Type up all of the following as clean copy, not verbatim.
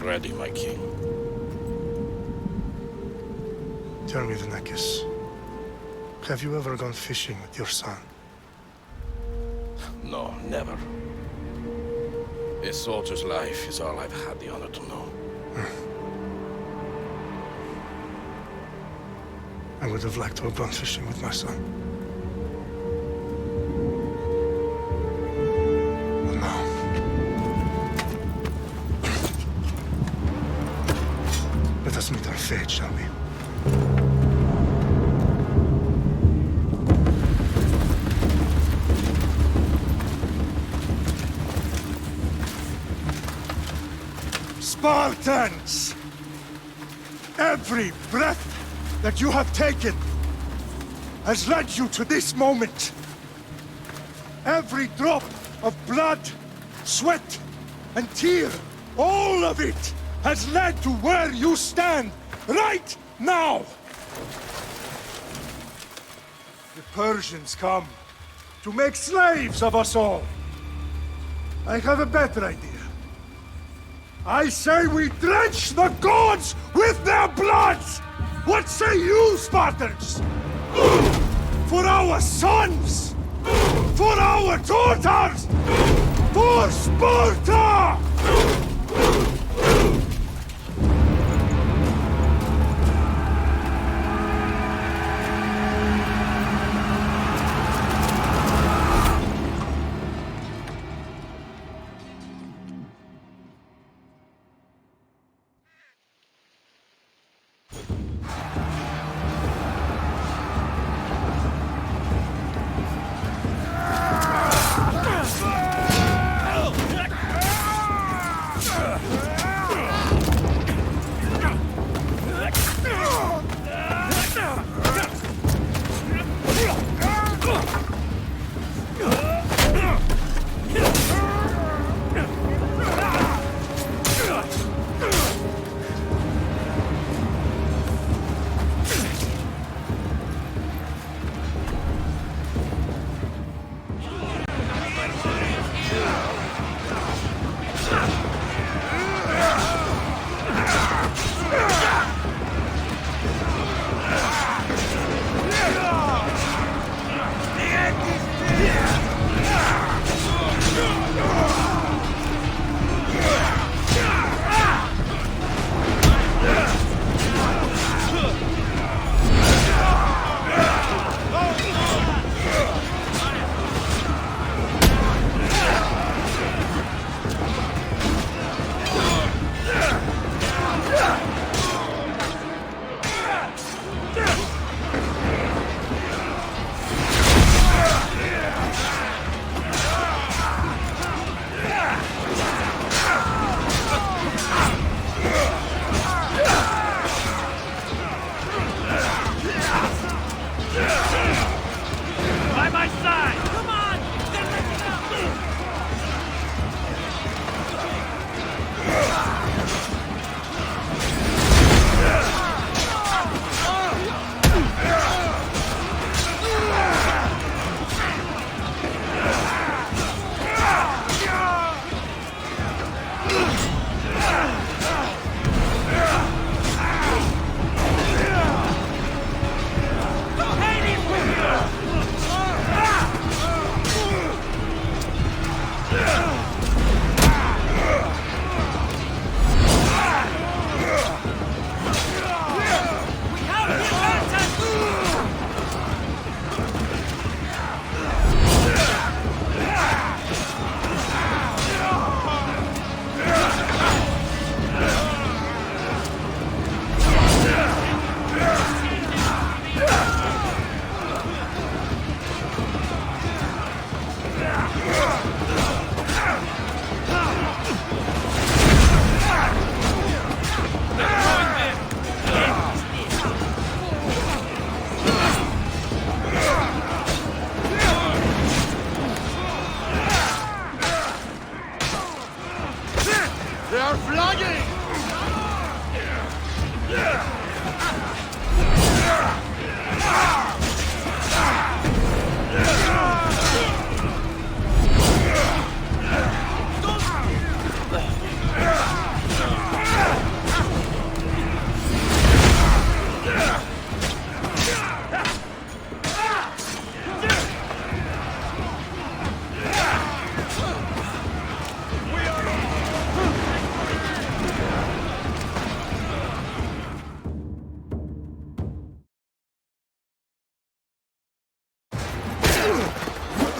ready, my king. Tell me, the Nekis, have you ever gone fishing with your son? No, never. A soldier's life is all I've had the honor to know. I would have liked to have gone fishing with my son. But no. Let us meet our fate, shall we? Spartans! Every breath that you have taken has led you to this moment. Every drop of blood, sweat, and tear, all of it has led to where you stand right now. The Persians come to make slaves of us all. I have a better idea. I say we drench the gods with their bloods! What say you, Spartans? For our sons! For our daughters! For Sparta!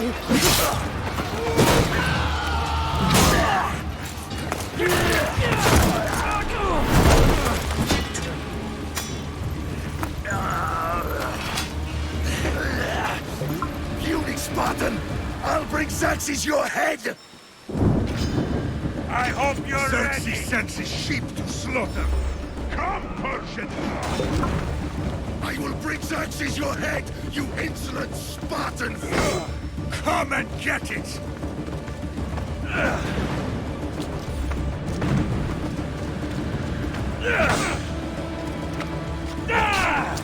Puny Spartan! I'll bring Xerxes your head! I hope you're Xerxes ready! Sends his sheep to slaughter! Come, Persian! I will bring Xerxes your head, you insolent Spartan! Come and get it!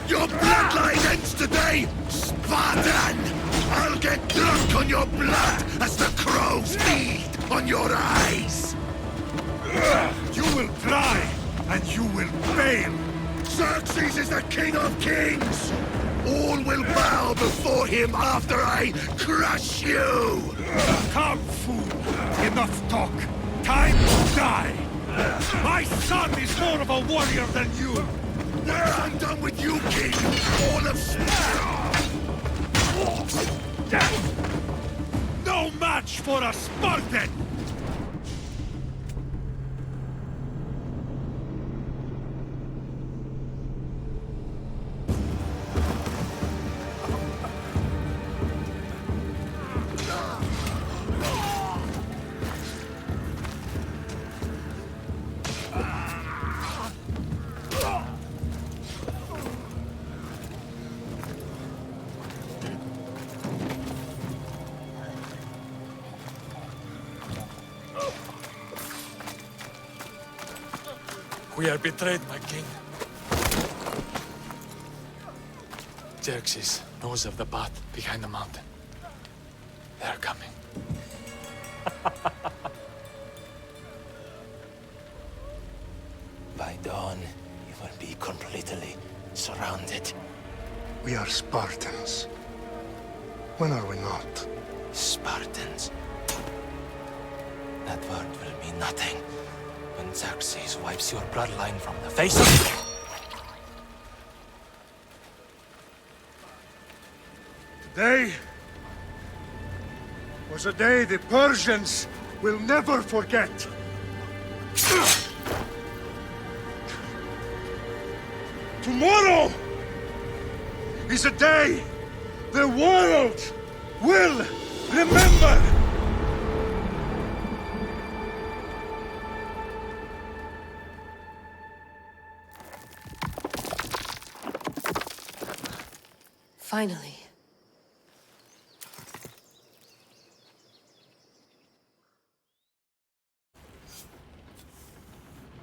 Your bloodline ends today, Spartan! I'll get drunk on your blood as the crows feed on your eyes! You will try, and you will fail! Xerxes is the king of kings! All will bow before him after I crush you! Come, fool! Enough talk! Time to die! My son is more of a warrior than you! When I'm done with you, king, all of No match for a Spartan! We are betrayed, my king. Xerxes knows of the path behind the mountain. They are coming. By dawn, you will be completely surrounded. We are Spartans. When are we not? Spartans. That word will mean nothing when Xerxes wipes your bloodline from the face of... Today was a day the Persians will never forget. Tomorrow is a day the world will remember. Finally.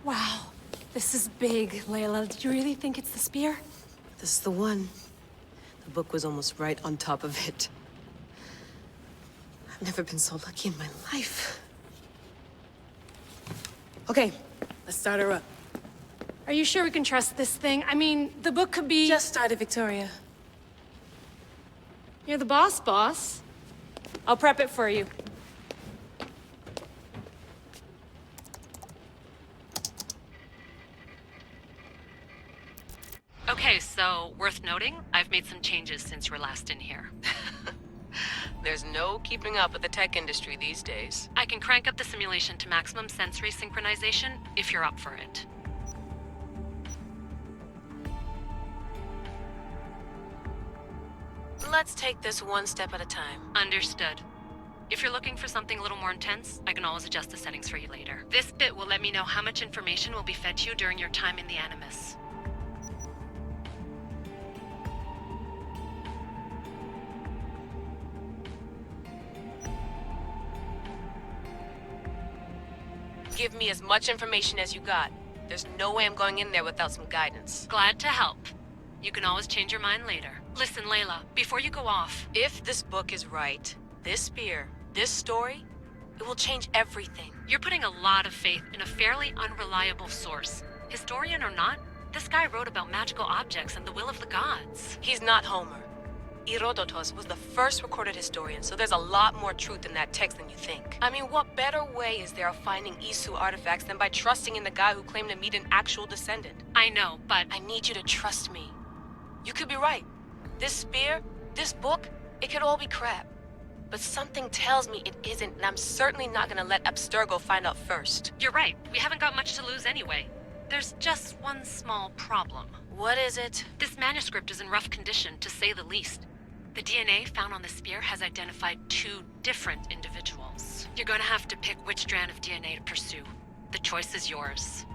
Wow, this is big, Layla. Did you really think it's the spear? This is the one. The book was almost right on top of it. I've never been so lucky in my life. Okay, let's start her up. Are you sure we can trust this thing? I mean, the book could be... Just started, Victoria. You're the boss. I'll prep it for you. Okay, so worth noting, I've made some changes since you were last in here. There's no keeping up with the tech industry these days. I can crank up the simulation to maximum sensory synchronization if you're up for it. Let's take this one step at a time. Understood. If you're looking for something a little more intense, I can always adjust the settings for you later. This bit will let me know how much information will be fed to you during your time in the Animus. Give me as much information as you got. There's no way I'm going in there without some guidance. Glad to help. You can always change your mind later. Listen, Layla, before you go off... If this book is right, this spear, this story, it will change everything. You're putting a lot of faith in a fairly unreliable source. Historian or not, this guy wrote about magical objects and the will of the gods. He's not Homer. Herodotus was the first recorded historian, so there's a lot more truth in that text than you think. I mean, what better way is there of finding Isu artifacts than by trusting in the guy who claimed to meet an actual descendant? I know, but... I need you to trust me. You could be right. This spear, this book, it could all be crap. but something tells me it isn't, and I'm certainly not gonna let Abstergo find out first. You're right. We haven't got much to lose anyway. There's just one small problem. What is it? This manuscript is in rough condition, to say the least. The DNA found on the spear has identified 2 different individuals. You're gonna have to pick which strand of DNA to pursue. The choice is yours.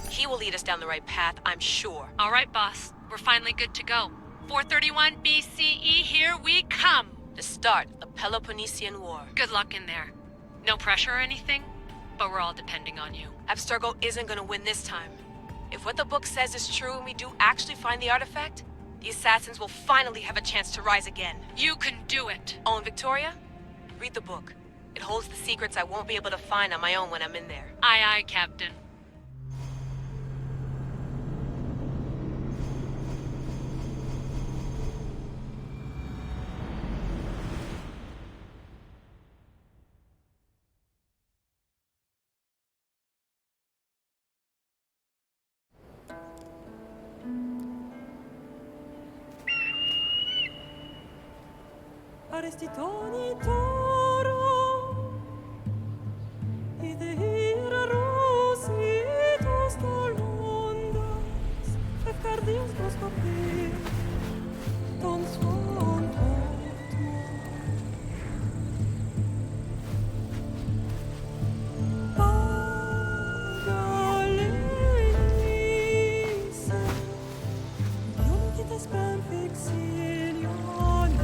He will lead us down the right path, I'm sure. All right, boss. We're finally good to go. 431 BCE, here we come! The start of the Peloponnesian War. Good luck in there. No pressure or anything, but we're all depending on you. Abstergo isn't gonna win this time. If what the book says is true and we do actually find the artifact, the assassins will finally have a chance to rise again. You can do it! Oh, and Victoria? Read the book. It holds the secrets I won't be able to find on my own when I'm in there. Aye, aye, Captain. Arrestitoni toro, idehira rositos dolondas, efcardios proskopir, ton son Pagalenise, iunkites ben fixilione.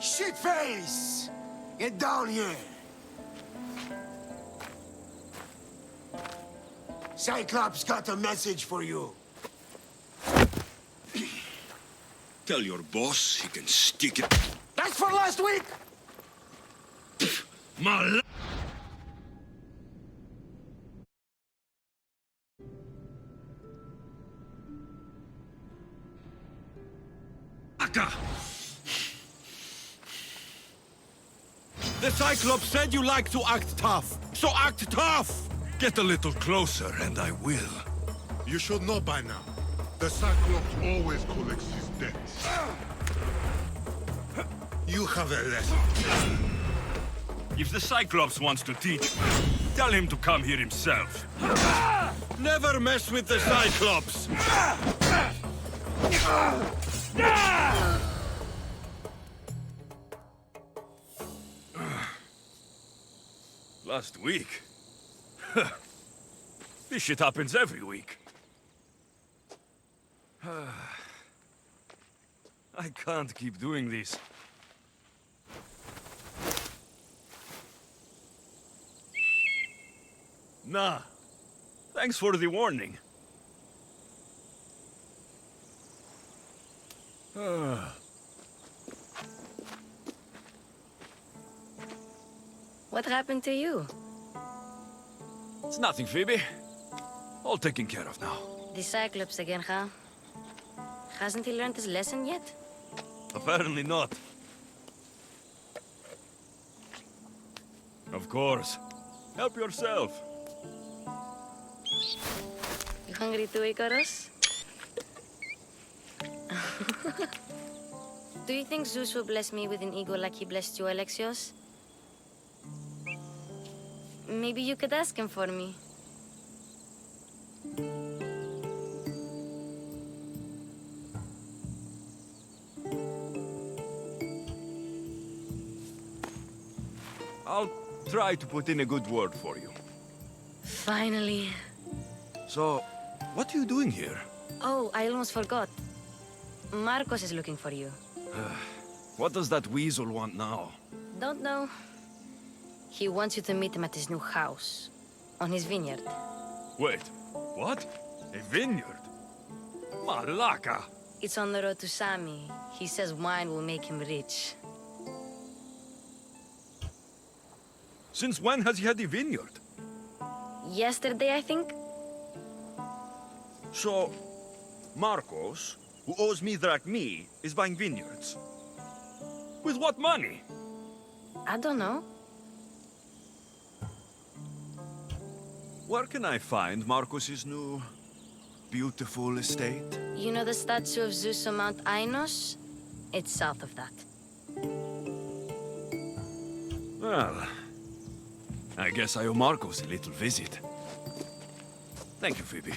Shitface! Get down here! Cyclops got a message for you. Tell your boss he can stick it. That's for last week! My The Cyclops said you like to act tough, so act tough! Get a little closer and I will. You should know by now. The Cyclops always collects his debts. You have a lesson. If the Cyclops wants to teach, tell him to come here himself. Never mess with the Cyclops! Last week? This shit happens every week. I can't keep doing this. Nah. Thanks for the warning. What happened to you? It's nothing, Phoebe. All taken care of now. The Cyclops again, huh? Hasn't he learned his lesson yet? Apparently not. Of course. Help yourself. You hungry too, Icarus? Do you think Zeus will bless me with an ego like he blessed you, Alexios? Maybe you could ask him for me. I'll try to put in a good word for you. Finally. So, what are you doing here? Oh, I almost forgot. Marcos is looking for you. What does that weasel want now? Don't know. He wants you to meet him at his new house. On his vineyard. Wait, what? A vineyard? Malaka! It's on the road to Sami. He says wine will make him rich. Since when has he had a vineyard? Yesterday, I think? So, Marcos, who owes me drachmi, is buying vineyards. With what money? I don't know. Where can I find Marcos's new, beautiful estate? You know the statue of Zeus on Mount Ainos? It's south of that. Well, I guess I owe Marcos a little visit. Thank you, Phoebe.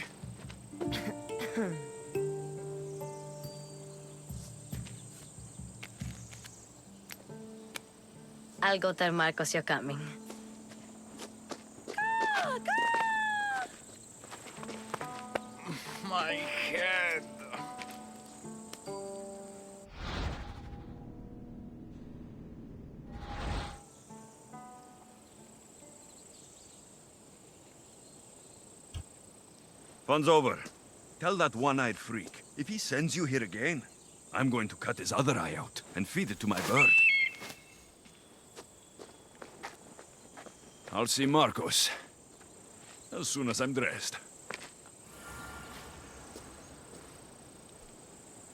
I'll go tell Marcos you're coming. My head. Fun's over. Tell that one-eyed freak, if he sends you here again, I'm going to cut his other eye out and feed it to my bird. I'll see Marcos as soon as I'm dressed.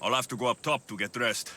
I'll have to go up top to get dressed.